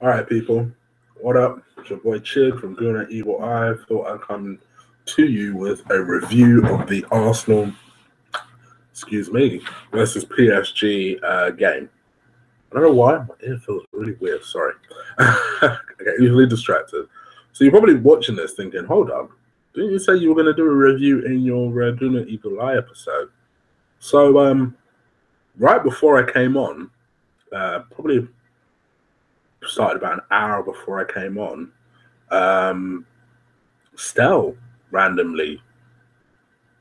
All right, people. What up? It's your boy Chid from Gooner Evil Eye. Thought I'd come to you with a review of the Arsenal, versus PSG game. I don't know why. My ear feels really weird. Sorry. I get easily distracted. So you're probably watching this thinking, hold up. Didn't you say you were going to do a review in your Gooner Evil Eye episode? So right before I came on, probably started about an hour before I came on, Stell randomly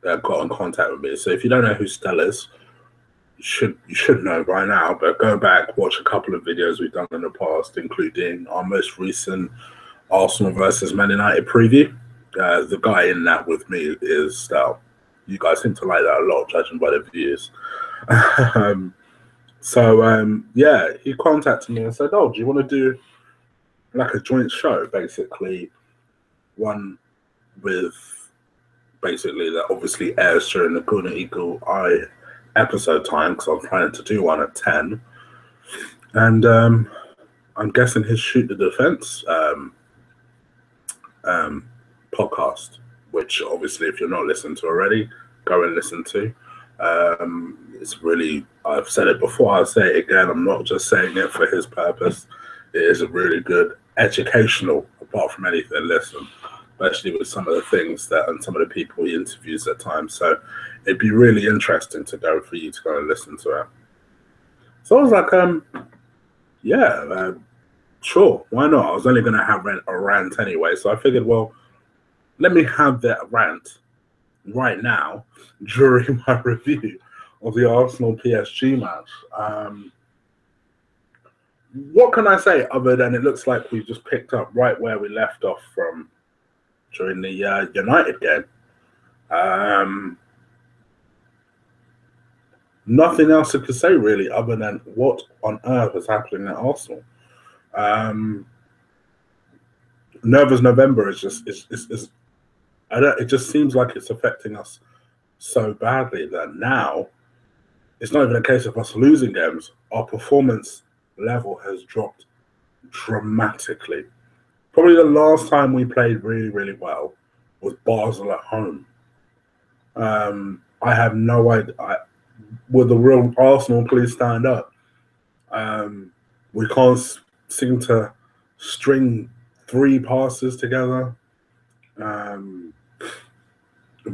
got in contact with me. So if you don't know who Stell is, you should know by now. But go back, watch a couple of videos we've done in the past, including our most recent Arsenal versus Man United preview. The guy in that with me is Stell. You guys seem to like that a lot, judging by the views. Yeah, he contacted me and said, "Oh, do you want to do like a joint show, basically one with basically that obviously airs during the Gooner Eagle Eye episode time, because I'm planning to do one at 10, and I'm guessing his Shoot the Defense podcast, which obviously if you're not listening to already, go and listen to. It's really, I've said it before, I'll say it again, I'm not just saying it for his purpose. It is a really good educational, apart from anything, listen, especially with some of the things that and some of the people he interviews at times. So it'd be really interesting to go for you to go and listen to it. So I was like, yeah, sure, why not? I was only going to have a rant anyway, so I figured, well, let me have that rant right now during my review of the Arsenal PSG match. What can I say other than it looks like we just picked up right where we left off from during the United game? Nothing else I could say really other than what on earth is happening at Arsenal. Nervous November is just it just seems like it's affecting us so badly that now it's not even a case of us losing games. Our performance level has dropped dramatically. Probably the last time we played really, really well was Basel at home. I have no idea. Will the real Arsenal please stand up? We can't seem to string 3 passes together.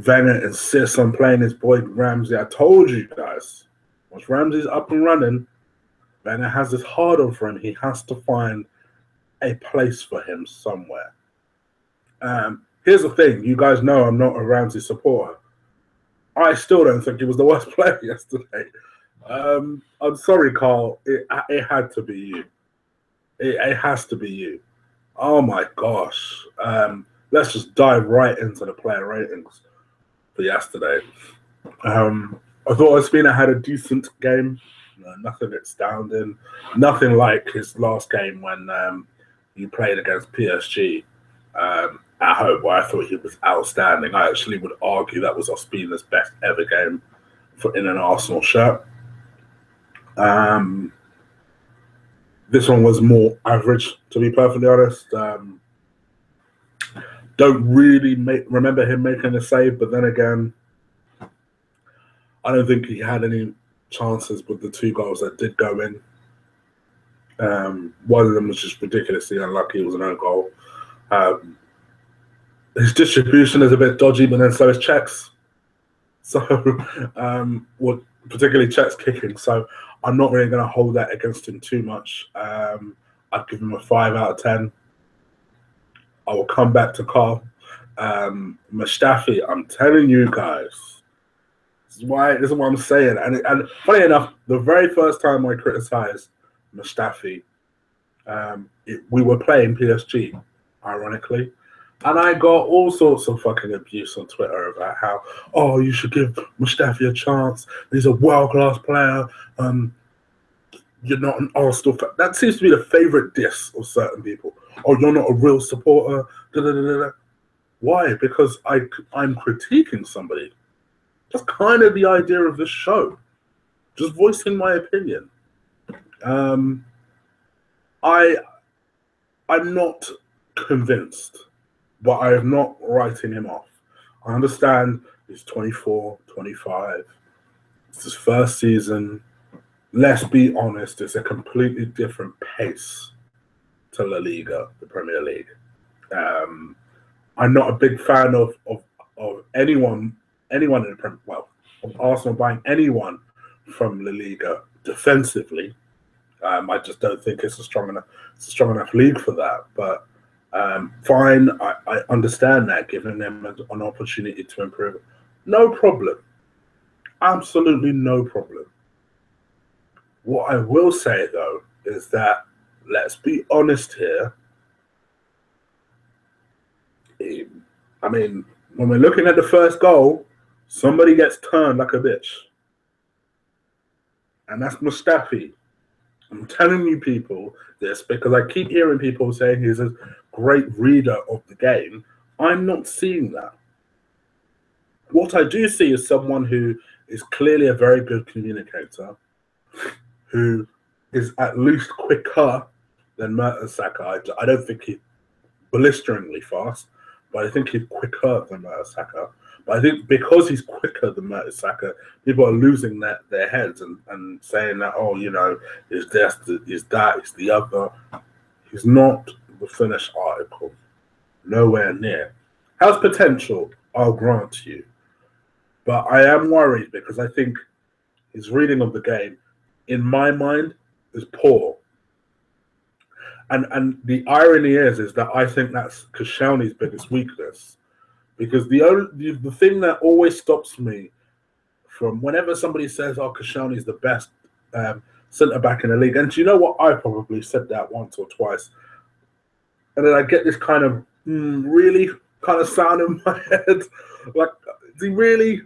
Wenger insists on playing his boy Ramsey. I told you guys, once Ramsey's up and running, Wenger has this hard on for him. He has to find a place for him somewhere. Here's the thing. You guys know I'm not a Ramsey supporter. I still don't think he was the worst player yesterday. I'm sorry, Carl. It had to be you. It has to be you. Oh, my gosh. Let's just dive right into the player ratings for yesterday. I thought Ospina had a decent game. Nothing astounding. Nothing like his last game when he played against PSG at home, where I thought he was outstanding. I actually would argue that was Ospina's best ever game in an Arsenal shirt. This one was more average, to be perfectly honest. Don't really remember him making a save, but then again, I don't think he had any chances with the 2 goals that did go in. One of them was just ridiculously unlucky. It was an own goal. His distribution is a bit dodgy, but then so is Czech's. So, particularly Czech's kicking. So I'm not really going to hold that against him too much. I'd give him a 5 out of 10. I will come back to Carl. Mustafi, I'm telling you guys, this is what I'm saying. And funny enough, the very first time I criticized Mustafi, we were playing PSG, ironically. And I got all sorts of fucking abuse on Twitter about how, oh, you should give Mustafi a chance. He's a world-class player. You're not an Arsenal fan. That seems to be the favorite diss of certain people. Oh, you're not a real supporter. Da, da, da, da. Why? Because I'm critiquing somebody. That's kind of the idea of this show. Just voicing my opinion. I'm not convinced, but I am not writing him off. I understand he's 24, 25. It's his first season. Let's be honest, it's a completely different pace to La Liga, the Premier League. Um, I'm not a big fan of anyone in the Premier, well, of Arsenal buying anyone from La Liga defensively. I just don't think it's a strong enough league for that. But fine, I understand that, giving them an opportunity to improve. No problem. Absolutely no problem. What I will say, though, is that, let's be honest here. I mean, when we're looking at the first goal, somebody gets turned like a bitch. And that's Mustafi. I'm telling you people this because I keep hearing people saying he's a great reader of the game. I'm not seeing that. What I do see is someone who is clearly a very good communicator, who is at least quicker than Mertesacker. I don't think he's blisteringly fast, but I think he's quicker than Mertesacker. But I think because he's quicker than Mertesacker, people are losing their heads and saying that, oh, you know, is this, is that, is the other. He's not the finished article. Nowhere near. Has potential, I'll grant you. But I am worried because I think his reading of the game, in my mind, is poor. And the irony is that I think that's Koscielny's biggest weakness. Because the thing that always stops me from whenever somebody says, oh, Koscielny's the best centre-back in the league, and do you know what? I probably said that once or twice. And then I get this kind of really kind of sound in my head. Like, is he really?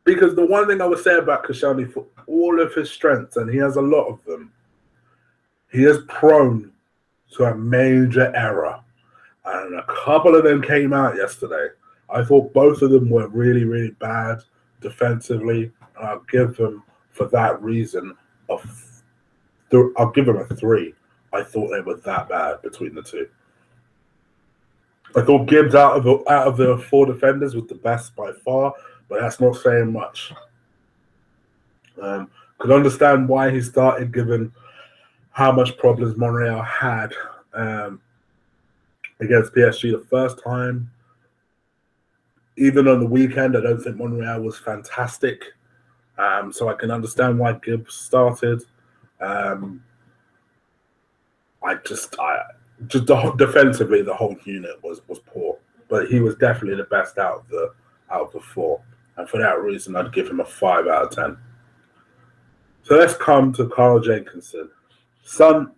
Because the one thing I would say about Koscielny, for all of his strengths, and he has a lot of them, he is prone to a major error. And a couple of them came out yesterday. I thought both of them were really, really bad defensively. And I'll give them, for that reason, I'll give them a 3. I thought they were that bad between the two. I thought Gibbs out of the 4 defenders was the best by far, but that's not saying much. Could understand why he started, given how much problems Monreal had against PSG the first time. Even on the weekend, I don't think Monreal was fantastic. So I can understand why Gibbs started. Defensively, the whole unit was poor, but he was definitely the best out of the 4, and for that reason, I'd give him a 5 out of 10. So let's come to Carl Jenkinson. Son,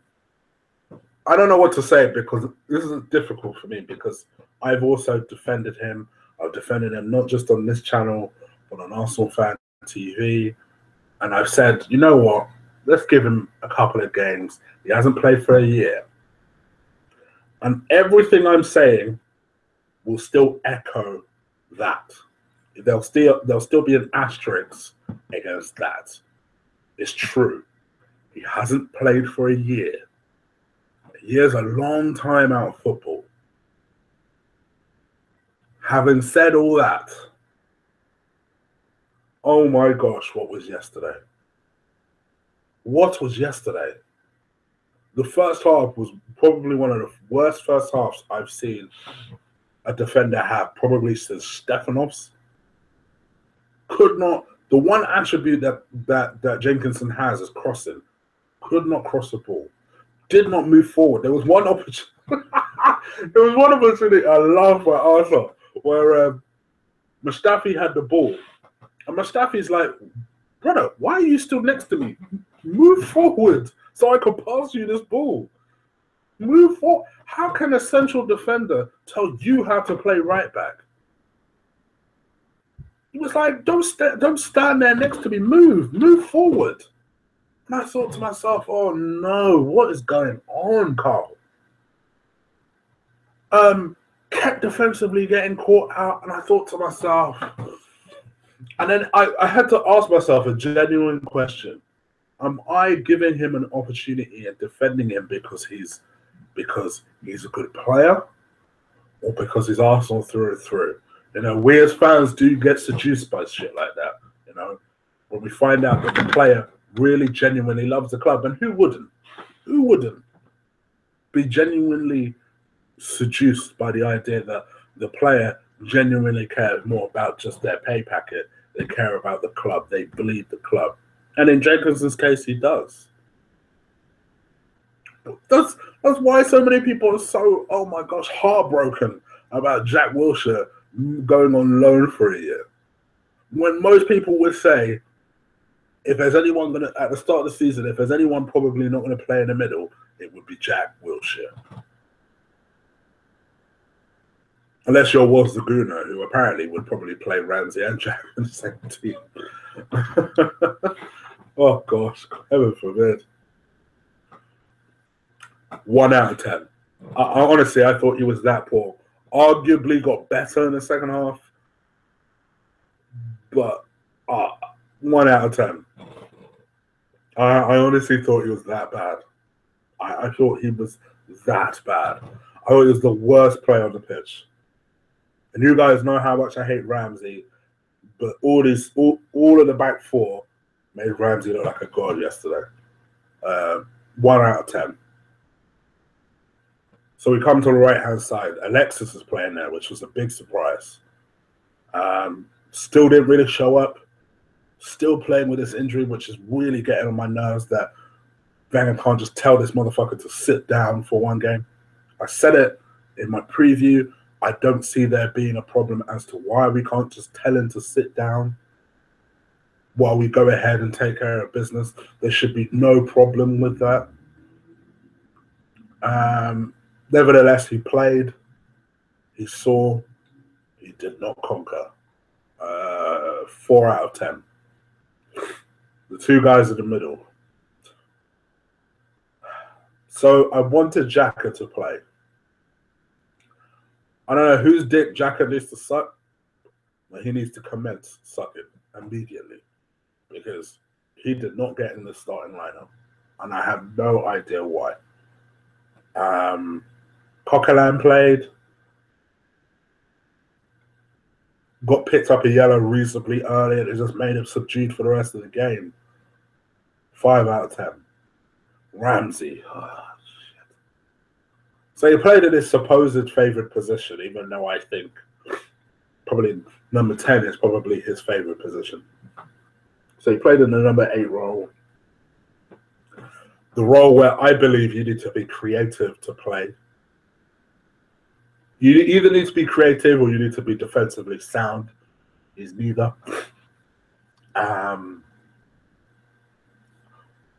I don't know what to say because this is difficult for me because I've also defended him. I've defended him not just on this channel, but on Arsenal Fan TV, and I've said, you know what? Let's give him a couple of games. He hasn't played for a year. And everything I'm saying will still echo that. There'll still be an asterisk against that. It's true. He hasn't played for a year. A year's a long time out of football. Having said all that, oh my gosh, what was yesterday? What was yesterday? The first half was probably one of the worst first halves I've seen a defender have, probably since Stefanov's. Could not. The one attribute that Jenkinson has is crossing. Could not cross the ball. Did not move forward. There was one opportunity. There was one opportunity I laughed at Arthur where Mustafi had the ball, and Mustafi's like, "Brother, why are you still next to me? Move forward so I can pass you this ball. Move forward. How can a central defender tell you how to play right back?" He was like, don't stand there next to me. Move forward. And I thought to myself, oh no, what is going on, Carl? Kept defensively getting caught out, and I thought to myself, and then I had to ask myself a genuine question. Am I giving him an opportunity and defending him because he's because he's a good player or because he's Arsenal through and through. You know, we as fans do get seduced by shit like that, you know, when we find out that the player really genuinely loves the club. And who wouldn't? Who wouldn't be genuinely seduced by the idea that the player genuinely cares more about just their pay packet? They care about the club. They bleed the club. And in Jenkins's case, he does. That's why so many people are so, oh my gosh, heartbroken about Jack Wilshere going on loan for a year. When most people would say, if there's anyone going to, at the start of the season, if there's anyone probably not going to play in the middle, it would be Jack Wilshere. Unless you're was the Gooner, who apparently would probably play Ramsey and Jack in the same team. Oh gosh, heaven forbid. 1 out of 10. I honestly, I thought he was that poor. Arguably got better in the second half, but 1 out of 10. I honestly thought he was that bad. I thought he was that bad. I thought he was the worst player on the pitch. And you guys know how much I hate Ramsey, but all of the back four made Ramsey look like a god yesterday. 1 out of 10. So we come to the right-hand side. Alexis is playing there, which was a big surprise. Still didn't really show up. Still playing with this injury, which is really getting on my nerves that Wenger can't just tell this motherfucker to sit down for one game. I said it in my preview. I don't see there being a problem as to why we can't just tell him to sit down while we go ahead and take care of business. There should be no problem with that. Nevertheless, he played, he saw, he did not conquer. 4 out of 10. The two guys in the middle. So I wanted Xhaka to play. I don't know whose dick Xhaka needs to suck, but he needs to commence sucking immediately because he did not get in the starting lineup, and I have no idea why. Coquelin played, got picked up a yellow reasonably early, and it just made him subdued for the rest of the game. 5 out of 10. Ramsey. Oh, shit. So he played in his supposed favourite position, even though I think probably number 10 is probably his favourite position. So he played in the number 8 role. The role where I believe you need to be creative to play. You either need to be creative or you need to be defensively sound. He's neither.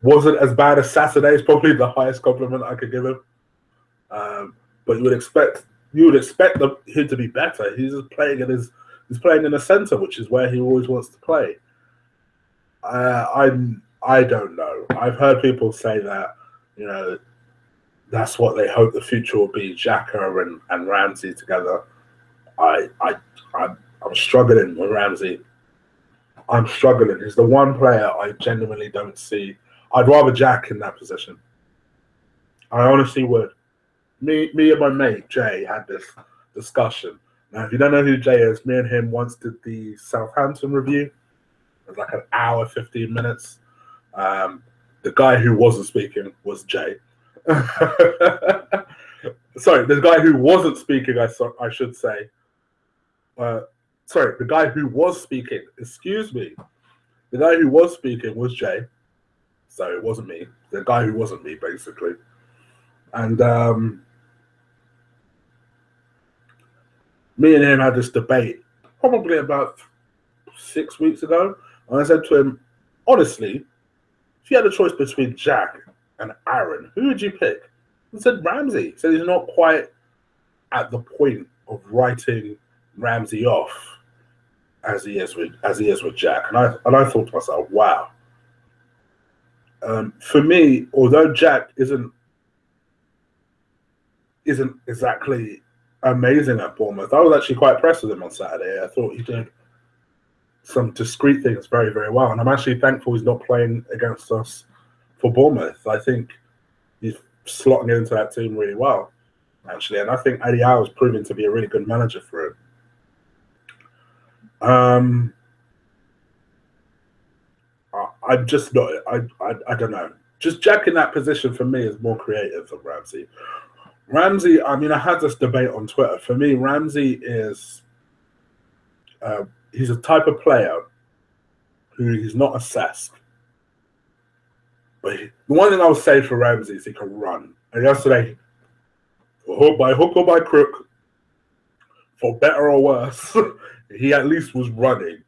Wasn't as bad as Saturday. It's probably the highest compliment I could give him. But you would expect him to be better. He's just playing in the center, which is where he always wants to play. I don't know. I've heard people say that, you know, that's what they hope the future will be, Xhaka and Ramsey together. I'm struggling with Ramsey. I'm struggling. He's the one player I genuinely don't see. I'd rather Jack in that position. I honestly would. Me and my mate, Jay, had this discussion. Now, if you don't know who Jay is, me and him once did the Southampton review. It was like an hour, 15 minutes. The guy who wasn't speaking was Jay. Sorry, the guy who wasn't speaking, I should say. Sorry, the guy who was speaking, excuse me. The guy who was speaking was Jay. So it wasn't me. The guy who wasn't me, basically. And me and him had this debate probably about 6 weeks ago. And I said to him, honestly, if you had a choice between Jack and Aaron, who would you pick? He said Ramsey. He said he's not quite at the point of writing Ramsey off as he is with Jack. And I thought to myself, wow. For me, although Jack isn't exactly amazing at Bournemouth, I was actually quite impressed with him on Saturday. I thought he did some discreet things very, very well. And I'm actually thankful he's not playing against us for Bournemouth. I think he's slotting into that team really well, actually. And I think Eddie Howe is proving to be a really good manager for him. I'm just not. I don't know. Just Jack in that position for me is more creative than Ramsey. Ramsey, I mean, I had this debate on Twitter. For me, Ramsey is he's a type of player who he's not assessed. But the one thing I would say for Ramsey is he can run. And yesterday, by hook or by crook, for better or worse, he at least was running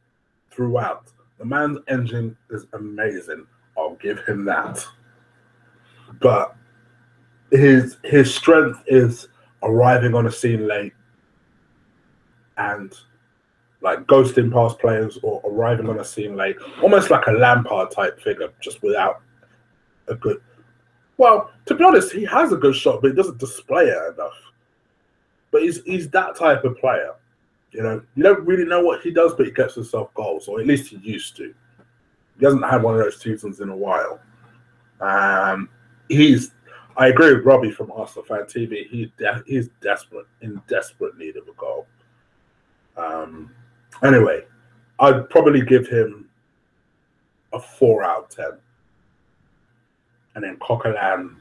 throughout. The man's engine is amazing. I'll give him that. But his strength is arriving on a scene late and like ghosting past players or arriving on a scene late, almost like a Lampard type figure, just without a good. Well, to be honest, he has a good shot, but he doesn't display it enough. But he's that type of player. You know, you don't really know what he does, but he gets himself goals, or at least he used to. He hasn't had one of those seasons in a while. I agree with Robbie from Arsenal Fan TV. He's desperate, in desperate need of a goal. Anyway, I'd probably give him a 4 out of 10. And then Coquelin,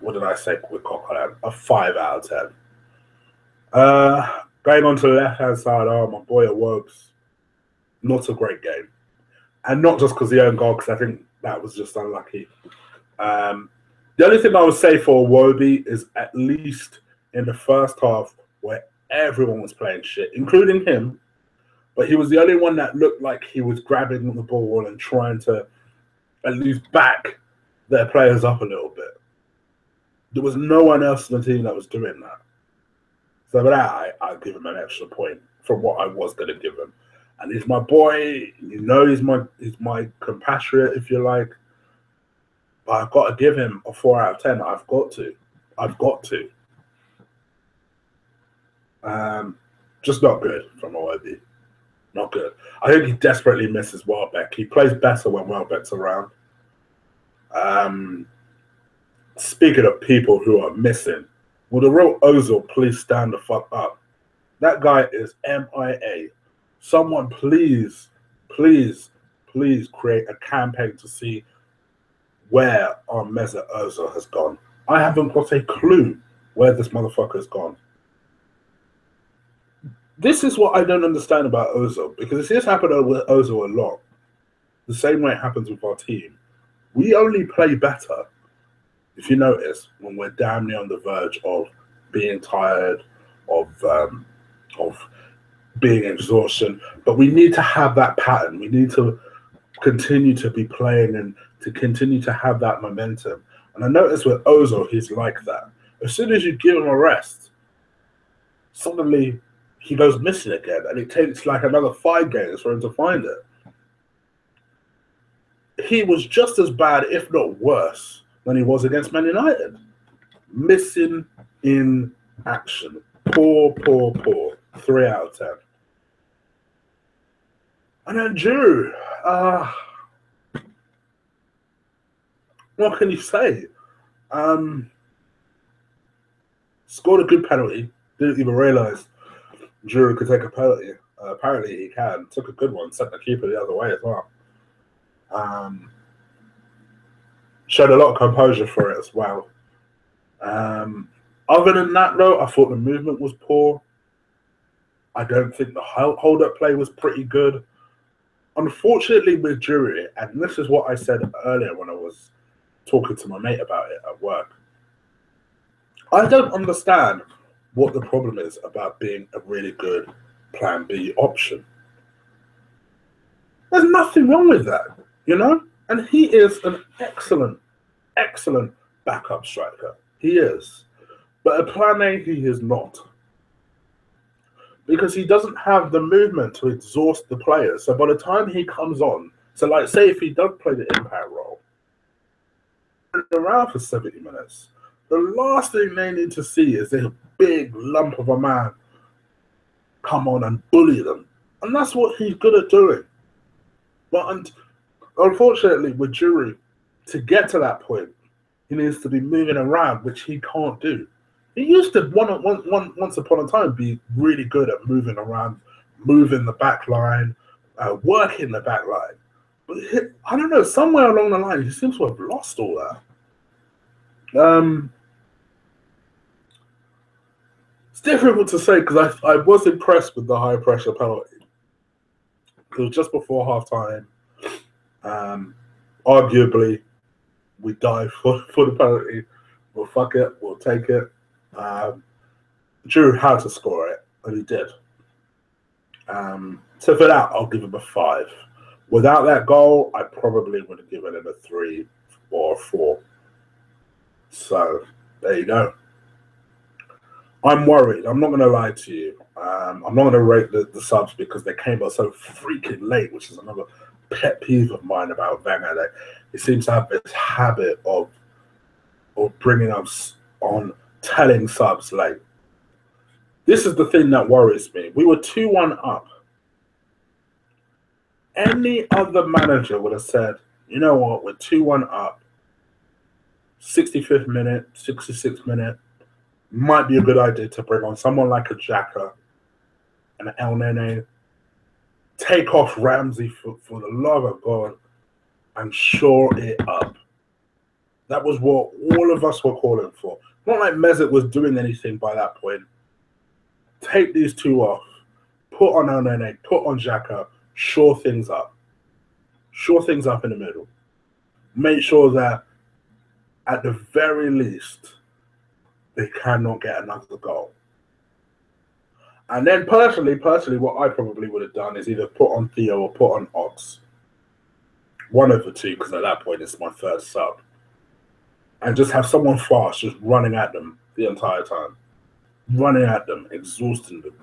what did I say with Coquelin? A 5 out of 10. Going on to the left-hand side, my boy Awogs, not a great game. And not just because he owned goal, because I think that was just unlucky. The only thing I would say for Iwobi is at least in the first half where everyone was playing shit, including him, but he was the only one that looked like he was grabbing the ball and trying to at least back their players up a little bit. There was no one else in the team that was doing that. So for that, I'll give him an extra point from what I was going to give him. And he's my boy. You know, he's my compatriot, if you like. But I've got to give him a 4 out of 10. I've got to. Just not good from Iwobi. Not good. I think he desperately misses Welbeck. He plays better when Welbeck's around. Speaking of people who are missing, will the real Ozil please stand the fuck up? That guy is MIA. Someone please create a campaign to see where our Mesut Ozil has gone. I haven't got a clue where this motherfucker has gone. This is what I don't understand about Ozil, because this happened with Ozil a lot. The same way it happens with our team. We only play better, if you notice, when we're damn near on the verge of being tired, of being exhaustion. But we need to have that pattern. We need to continue to be playing and to continue to have that momentum. And I notice with Ozil, he's like that. As soon as you give him a rest, suddenly he goes missing again, and it takes like another 5 games for him to find it. He was just as bad, if not worse, than he was against Man United. Missing in action. Poor. 3 out of 10. And then Drew, what can you say? Scored a good penalty. Didn't even realise Drew could take a penalty. Apparently he can. Took a good one. Sent the keeper the other way as well. Showed a lot of composure for it as well. Other than that, though, I thought the movement was poor. I don't think the hold-up play was pretty good. Unfortunately, with Drury, and this is what I said earlier when I was talking to my mate about it at work, I don't understand what the problem is about being a really good Plan B option. There's nothing wrong with that, you know? And he is an excellent backup striker. He is. But a Plan A, he is not. Because he doesn't have the movement to exhaust the players. So by the time he comes on, so like say if he does play the impact role, around for 70 minutes, the last thing they need to see is a big lump of a man come on and bully them. And that's what he's good at doing. But unfortunately with Giroud, to get to that point, He needs to be moving around, which he can't do. He used to once upon a time be really good at moving around, moving the back line, working the back line. But I don't know, somewhere along the line, he seems to have lost all that. It's difficult to say because I was impressed with the high pressure penalty. It was just before halftime. Arguably, we dive for the penalty. Well, fuck it, we'll take it. Drew had to score it, and he did. So for that, I'll give him a 5. Without that goal, I probably would have given it a 3 or a 4. So there you go. I'm worried. I'm not going to lie to you. I'm not going to rate the subs because they came out so freaking late, which is another pet peeve of mine about Wenger. He seems to have this habit of bringing us on telling subs late. This is the thing that worries me. We were 2-1 up. Any other manager would have said, you know what, we're 2-1 up. 65th minute, 66th minute. Might be a good idea to bring on someone like a Xhaka and El Nene. Take off Ramsey for the love of God and shore it up. That was what all of us were calling for. Not like Mesut was doing anything by that point. Take these two off. Put on El Nene, put on Xhaka, shore things up. Shore things up in the middle. Make sure that at the very least, they cannot get another goal. And then personally, what I probably would have done is either put on Theo or put on Ox. One of the two, because at that point it's my third sub. And just have someone fast just running at them the entire time. Running at them, exhausting them.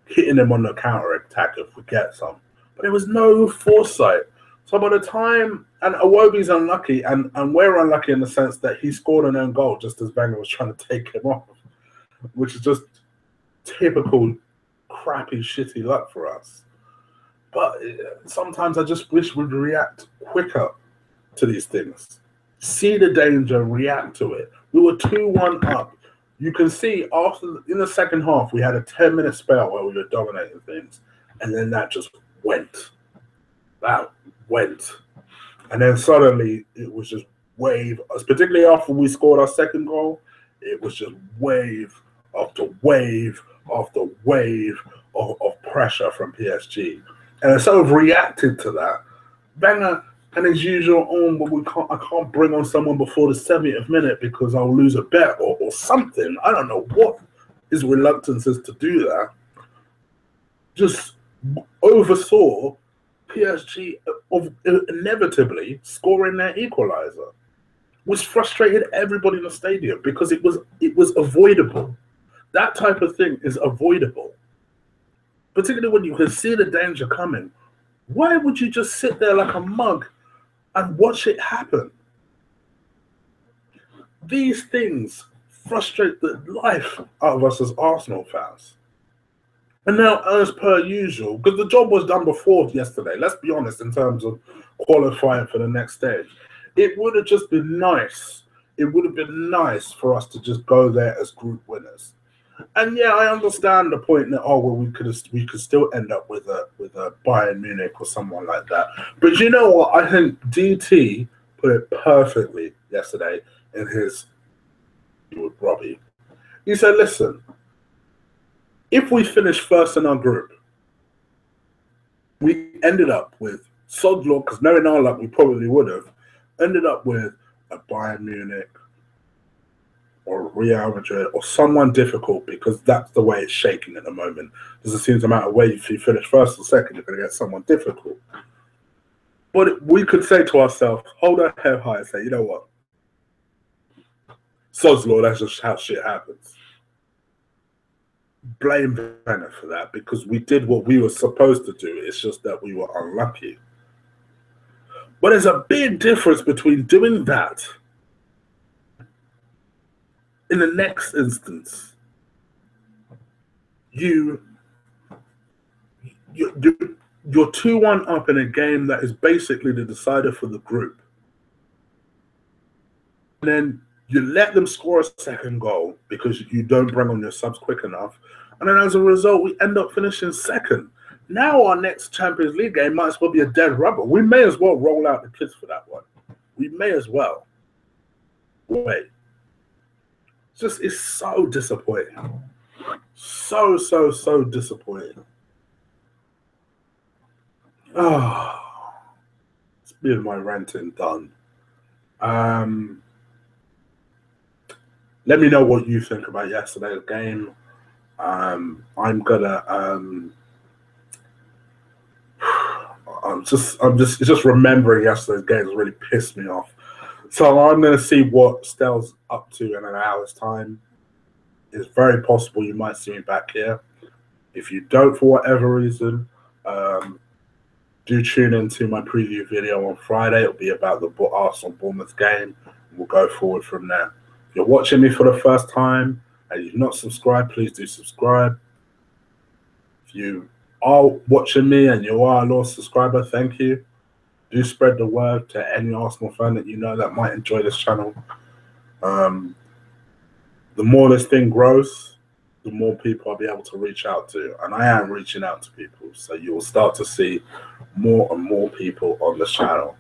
Hitting them on the counter-attack if we get some. But there was no foresight. So by the time, and Iwobi's unlucky, and we're unlucky in the sense that he scored an own goal just as Wenger was trying to take him off, which is just typical crappy, shitty luck for us. But sometimes I just wish we'd react quicker to these things. See the danger, react to it. We were 2-1 up. You can see in the second half, we had a 10-minute spell where we were dominating things, and then that just went. That went. And then suddenly it was just wave, particularly after we scored our second goal, it was just wave after wave after wave of pressure from PSG. And instead of reacting to that, Wenger and his usual, I can't bring on someone before the 70th minute because I'll lose a bet or something. I don't know what his reluctance is to do that. Just oversaw PSG of inevitably scoring their equalizer, which frustrated everybody in the stadium because it was avoidable. That type of thing is avoidable, particularly when you can see the danger coming. Why would you just sit there like a mug and watch it happen? These things frustrate the life out of us as Arsenal fans. And now, as per usual, because the job was done before yesterday, let's be honest, in terms of qualifying for the next stage, it would have just been nice. It would have been nice for us to just go there as group winners. And yeah, I understand the point that we could still end up with a Bayern Munich or someone like that. But you know what? I think DT put it perfectly yesterday in his with Robbie. He said, "Listen, if we finish first in our group, we ended up with sod's law, because knowing our luck, we probably would have ended up with a Bayern Munich or Real Madrid or someone difficult, because that's the way it's shaking at the moment. Doesn't seem to matter where if you finish first or second, you're going to get someone difficult. But we could say to ourselves, hold our head high and say, you know what? Sod's law, that's just how shit happens. Blame Wenger for that, because we did what we were supposed to do. It's just that we were unlucky. But there's a big difference between doing that in the next instance. You're 2-1 up in a game that is basically the decider for the group. then you let them score a second goal because you don't bring on your subs quick enough. And then as a result, we end up finishing second. Now our next Champions League game might as well be a dead rubber. We may as well roll out the kids for that one. We may as well. Wait. It's so disappointing. So disappointing. Oh, it's been my ranting done. Let me know what you think about yesterday's game. I'm gonna it's just remembering yesterday's game has really pissed me off. So I'm gonna see what Stell's up to in an hour's time. It's very possible you might see me back here. If you don't, for whatever reason, do tune into my preview video on Friday. It'll be about the Arsenal Bournemouth game. We'll go forward from there. If you're watching me for the first time and you've not subscribed, please do subscribe. If you are watching me and you are a loyal subscriber, thank you. Do spread the word to any Arsenal fan that you know that might enjoy this channel. The more this thing grows, the more people I'll be able to reach out to. And I am reaching out to people. So you will start to see more and more people on this channel.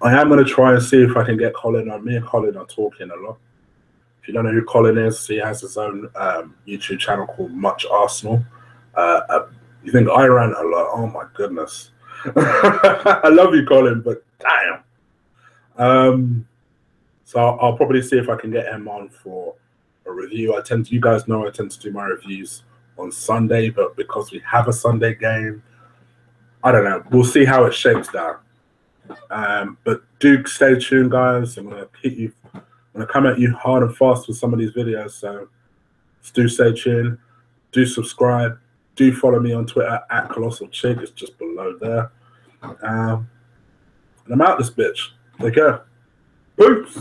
I am going to try and see if I can get Colin on. Me and Colin are talking a lot. If you don't know who Colin is, he has his own YouTube channel called Much Arsenal. You think I rant a lot? Oh my goodness. I love you, Colin, but damn. So I'll probably see if I can get him on for a review. You guys know I tend to do my reviews on Sunday, but because we have a Sunday game, I don't know. We'll see how it shakes down. But do stay tuned, guys. I'm gonna come at you hard and fast with some of these videos. So do stay tuned. Do subscribe. Do follow me on Twitter at Colossal Chick. It's just below there. And I'm out this bitch. Take care. Peace.